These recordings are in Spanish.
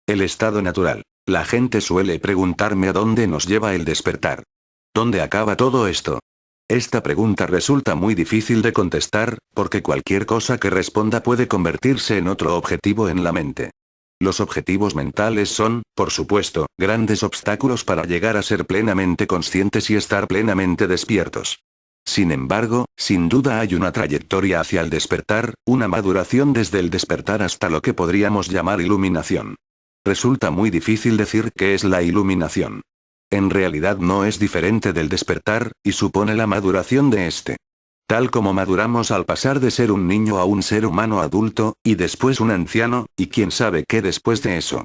El estado natural. La gente suele preguntarme a dónde nos lleva el despertar. ¿Dónde acaba todo esto? Esta pregunta resulta muy difícil de contestar, porque cualquier cosa que responda puede convertirse en otro objetivo en la mente. Los objetivos mentales son, por supuesto, grandes obstáculos para llegar a ser plenamente conscientes y estar plenamente despiertos. Sin embargo, sin duda hay una trayectoria hacia el despertar, una maduración desde el despertar hasta lo que podríamos llamar iluminación. Resulta muy difícil decir qué es la iluminación. En realidad no es diferente del despertar, y supone la maduración de este. Tal como maduramos al pasar de ser un niño a un ser humano adulto, y después un anciano, y quién sabe qué después de eso.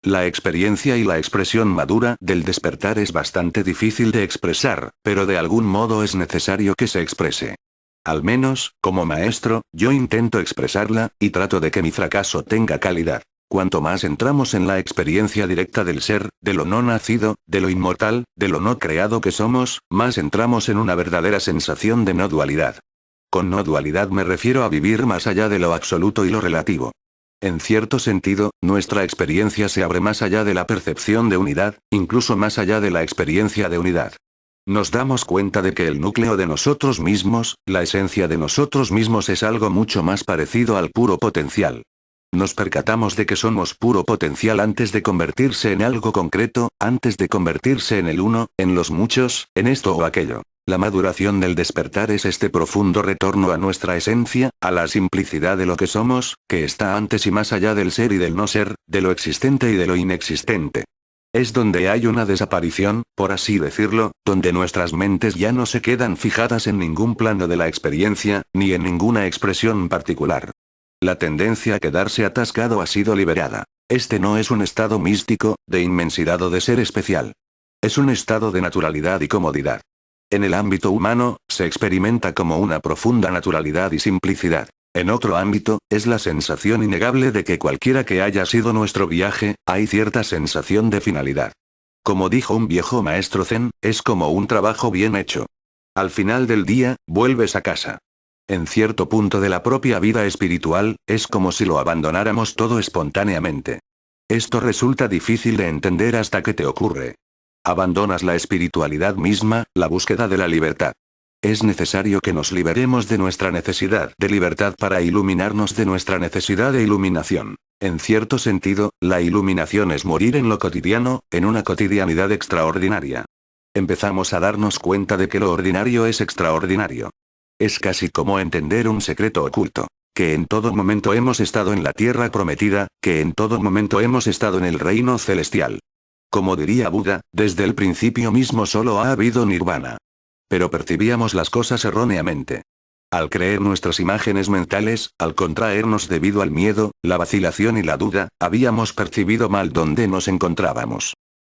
La experiencia y la expresión madura del despertar es bastante difícil de expresar, pero de algún modo es necesario que se exprese. Al menos, como maestro, yo intento expresarla, y trato de que mi fracaso tenga calidad. Cuanto más entramos en la experiencia directa del ser, de lo no nacido, de lo inmortal, de lo no creado que somos, más entramos en una verdadera sensación de no dualidad. Con no dualidad me refiero a vivir más allá de lo absoluto y lo relativo. En cierto sentido, nuestra experiencia se abre más allá de la percepción de unidad, incluso más allá de la experiencia de unidad. Nos damos cuenta de que el núcleo de nosotros mismos, la esencia de nosotros mismos es algo mucho más parecido al puro potencial. Nos percatamos de que somos puro potencial antes de convertirse en algo concreto, antes de convertirse en el uno, en los muchos, en esto o aquello. La maduración del despertar es este profundo retorno a nuestra esencia, a la simplicidad de lo que somos, que está antes y más allá del ser y del no ser, de lo existente y de lo inexistente. Es donde hay una desaparición, por así decirlo, donde nuestras mentes ya no se quedan fijadas en ningún plano de la experiencia, ni en ninguna expresión particular. La tendencia a quedarse atascado ha sido liberada. Este no es un estado místico, de inmensidad o de ser especial. Es un estado de naturalidad y comodidad. En el ámbito humano, se experimenta como una profunda naturalidad y simplicidad. En otro ámbito, es la sensación innegable de que cualquiera que haya sido nuestro viaje, hay cierta sensación de finalidad. Como dijo un viejo maestro zen, es como un trabajo bien hecho. Al final del día, vuelves a casa. En cierto punto de la propia vida espiritual, es como si lo abandonáramos todo espontáneamente. Esto resulta difícil de entender hasta que te ocurre. Abandonas la espiritualidad misma, la búsqueda de la libertad. Es necesario que nos liberemos de nuestra necesidad de libertad para iluminarnos de nuestra necesidad de iluminación. En cierto sentido, la iluminación es morir en lo cotidiano, en una cotidianidad extraordinaria. Empezamos a darnos cuenta de que lo ordinario es extraordinario. Es casi como entender un secreto oculto. Que en todo momento hemos estado en la tierra prometida, que en todo momento hemos estado en el reino celestial. Como diría Buda, desde el principio mismo solo ha habido nirvana. Pero percibíamos las cosas erróneamente. Al creer nuestras imágenes mentales, al contraernos debido al miedo, la vacilación y la duda, habíamos percibido mal dónde nos encontrábamos.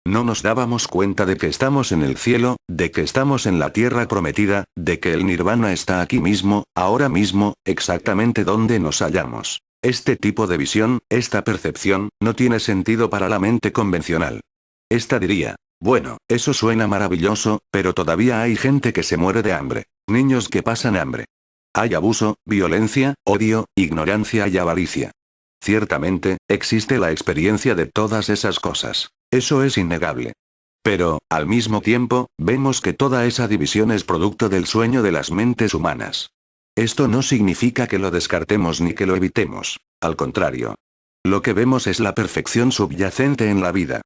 No nos dábamos cuenta de que estamos en el cielo, de que estamos en la tierra prometida, de que el nirvana está aquí mismo, ahora mismo, exactamente donde nos hallamos. Este tipo de visión, esta percepción, no tiene sentido para la mente convencional. Esta diría, bueno, eso suena maravilloso, pero todavía hay gente que se muere de hambre, niños que pasan hambre. Hay abuso, violencia, odio, ignorancia y avaricia. Ciertamente, existe la experiencia de todas esas cosas. Eso es innegable. Pero, al mismo tiempo, vemos que toda esa división es producto del sueño de las mentes humanas. Esto no significa que lo descartemos ni que lo evitemos. Al contrario. Lo que vemos es la perfección subyacente en la vida.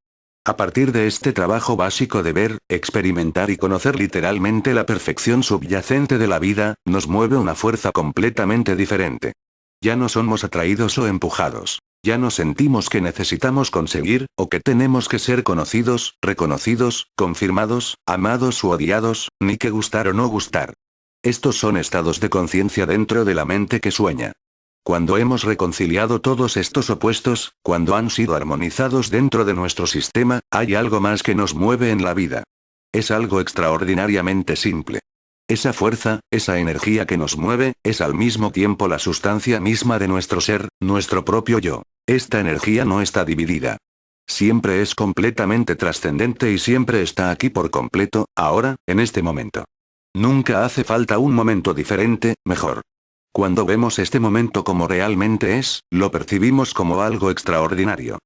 A partir de este trabajo básico de ver, experimentar y conocer literalmente la perfección subyacente de la vida, nos mueve una fuerza completamente diferente. Ya no somos atraídos o empujados. Ya no sentimos que necesitamos conseguir, o que tenemos que ser conocidos, reconocidos, confirmados, amados u odiados, ni que gustar o no gustar. Estos son estados de conciencia dentro de la mente que sueña. Cuando hemos reconciliado todos estos opuestos, cuando han sido armonizados dentro de nuestro sistema, hay algo más que nos mueve en la vida. Es algo extraordinariamente simple. Esa fuerza, esa energía que nos mueve, es al mismo tiempo la sustancia misma de nuestro ser, nuestro propio yo. Esta energía no está dividida. Siempre es completamente trascendente y siempre está aquí por completo, ahora, en este momento. Nunca hace falta un momento diferente, mejor. Cuando vemos este momento como realmente es, lo percibimos como algo extraordinario.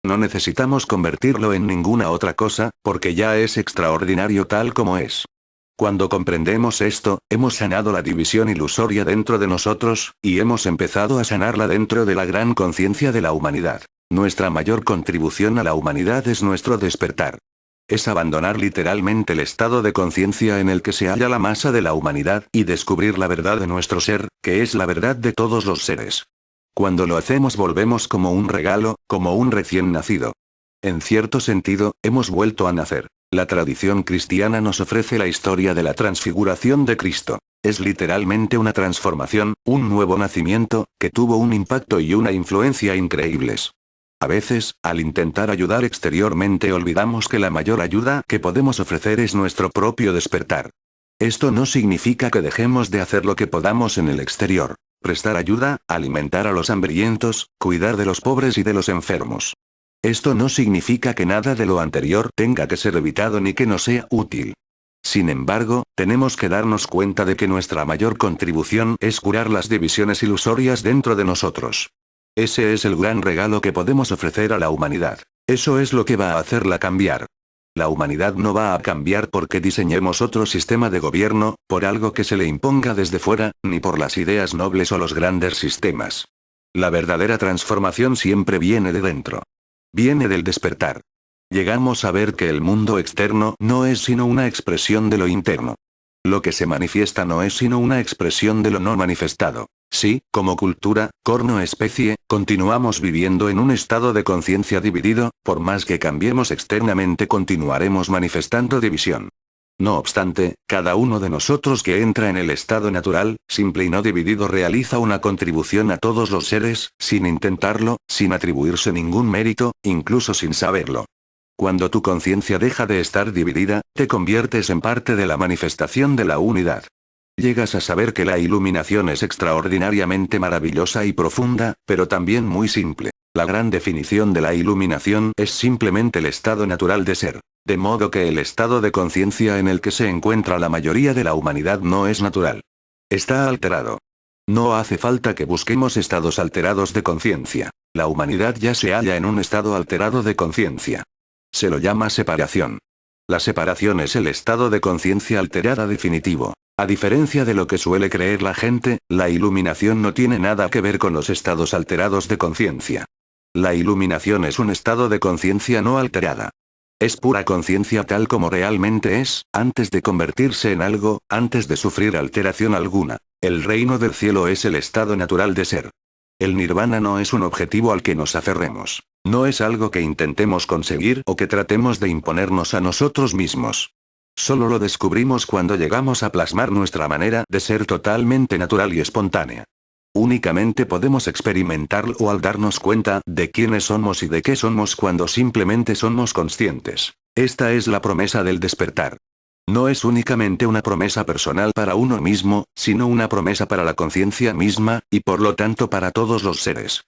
No necesitamos convertirlo en ninguna otra cosa, porque ya es extraordinario tal como es. Cuando comprendemos esto, hemos sanado la división ilusoria dentro de nosotros, y hemos empezado a sanarla dentro de la gran conciencia de la humanidad. Nuestra mayor contribución a la humanidad es nuestro despertar. Es abandonar literalmente el estado de conciencia en el que se halla la masa de la humanidad y descubrir la verdad de nuestro ser, que es la verdad de todos los seres. Cuando lo hacemos volvemos como un regalo, como un recién nacido. En cierto sentido, hemos vuelto a nacer. La tradición cristiana nos ofrece la historia de la transfiguración de Cristo. Es literalmente una transformación, un nuevo nacimiento, que tuvo un impacto y una influencia increíbles. A veces, al intentar ayudar exteriormente olvidamos que la mayor ayuda que podemos ofrecer es nuestro propio despertar. Esto no significa que dejemos de hacer lo que podamos en el exterior. Prestar ayuda, alimentar a los hambrientos, cuidar de los pobres y de los enfermos. Esto no significa que nada de lo anterior tenga que ser evitado ni que no sea útil. Sin embargo, tenemos que darnos cuenta de que nuestra mayor contribución es curar las divisiones ilusorias dentro de nosotros. Ese es el gran regalo que podemos ofrecer a la humanidad. Eso es lo que va a hacerla cambiar. La humanidad no va a cambiar porque diseñemos otro sistema de gobierno, por algo que se le imponga desde fuera, ni por las ideas nobles o los grandes sistemas. La verdadera transformación siempre viene de dentro. Viene del despertar. Llegamos a ver que el mundo externo no es sino una expresión de lo interno. Lo que se manifiesta no es sino una expresión de lo no manifestado. Sí, como cultura, corno especie, continuamos viviendo en un estado de conciencia dividido, por más que cambiemos externamente continuaremos manifestando división. No obstante, cada uno de nosotros que entra en el estado natural, simple y no dividido realiza una contribución a todos los seres, sin intentarlo, sin atribuirse ningún mérito, incluso sin saberlo. Cuando tu conciencia deja de estar dividida, te conviertes en parte de la manifestación de la unidad. Llegas a saber que la iluminación es extraordinariamente maravillosa y profunda, pero también muy simple. La gran definición de la iluminación es simplemente el estado natural de ser. De modo que el estado de conciencia en el que se encuentra la mayoría de la humanidad no es natural. Está alterado. No hace falta que busquemos estados alterados de conciencia. La humanidad ya se halla en un estado alterado de conciencia. Se lo llama separación. La separación es el estado de conciencia alterada definitivo. A diferencia de lo que suele creer la gente, la iluminación no tiene nada que ver con los estados alterados de conciencia. La iluminación es un estado de conciencia no alterada. Es pura conciencia tal como realmente es, antes de convertirse en algo, antes de sufrir alteración alguna. El reino del cielo es el estado natural de ser. El nirvana no es un objetivo al que nos aferremos. No es algo que intentemos conseguir o que tratemos de imponernos a nosotros mismos. Solo lo descubrimos cuando llegamos a plasmar nuestra manera de ser totalmente natural y espontánea. Únicamente podemos experimentarlo al darnos cuenta de quiénes somos y de qué somos cuando simplemente somos conscientes. Esta es la promesa del despertar. No es únicamente una promesa personal para uno mismo, sino una promesa para la conciencia misma, y por lo tanto para todos los seres.